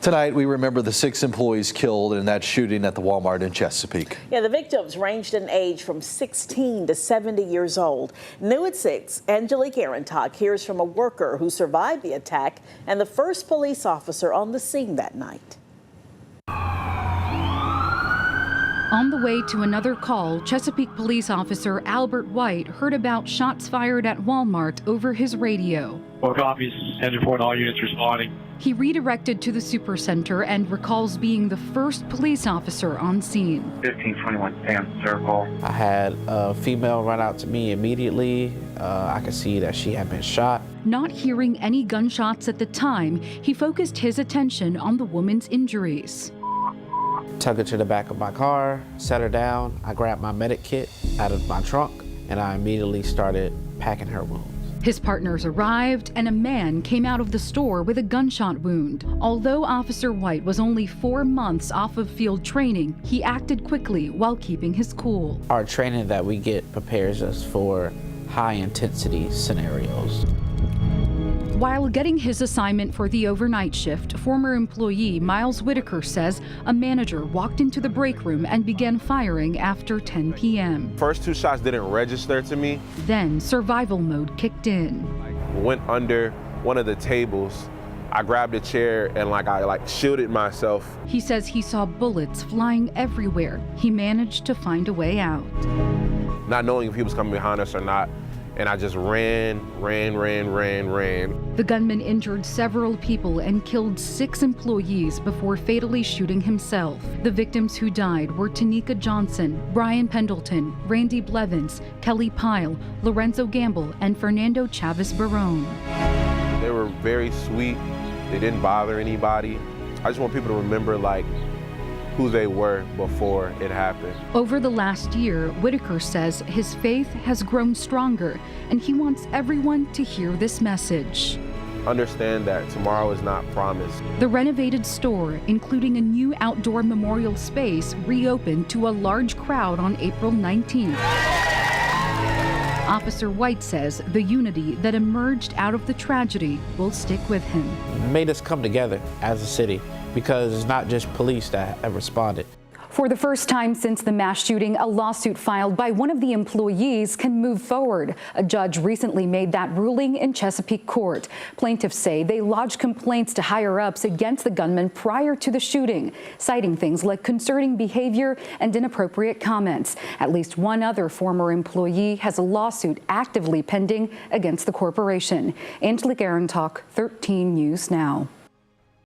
Tonight, we remember the 6 employees killed in that shooting at the Walmart in Chesapeake. Yeah, the victims ranged in age from 16 to 70 years old. New at 6, Angelique Arintok hears from a worker who survived the attack and the first police officer on the scene that night. On the way to another call, Chesapeake police officer Albert White heard about shots fired at Walmart over his radio. All copies, engine 4 and all units responding. He redirected to the supercenter and recalls being the first police officer on scene. 1521 Sam Circle. I had a female run out to me immediately. I could see that she had been shot. Not hearing any gunshots at the time, he focused his attention on the woman's injuries. Took her to the back of my car, set her down. I grabbed my medic kit out of my trunk, and I immediately started packing her wounds. His partners arrived, and a man came out of the store with a gunshot wound. Although Officer White was only 4 months off of field training, he acted quickly while keeping his cool. Our training that we get prepares us for high-intensity scenarios. While getting his assignment for the overnight shift, former employee Miles Whitaker says a manager walked into the break room and began firing after 10 p.m. First 2 shots didn't register to me. Then survival mode kicked in. Went under one of the tables. I grabbed a chair and I shielded myself. He says he saw bullets flying everywhere. He managed to find a way out. Not knowing if he was coming behind us or not. And I just ran. The gunman injured several people and killed 6 employees before fatally shooting himself. The victims who died were Tanika Johnson, Brian Pendleton, Randy Blevins, Kelly Pyle, Lorenzo Gamble, and Fernando Chavez Barone. They were very sweet. They didn't bother anybody. I just want people to remember who they were before it happened. Over the last year, Whitaker says his faith has grown stronger, and he wants everyone to hear this message. Understand that tomorrow is not promised. The renovated store, including a new outdoor memorial space, reopened to a large crowd on April 19th. Officer White says the unity that emerged out of the tragedy will stick with him. It made us come together as a city because it's not just police that have responded. For the first time since the mass shooting, a lawsuit filed by one of the employees can move forward. A judge recently made that ruling in Chesapeake court. Plaintiffs say they lodged complaints to higher-ups against the gunman prior to the shooting, citing things like concerning behavior and inappropriate comments. At least one other former employee has a lawsuit actively pending against the corporation. Angelique Arintok, 13 News Now.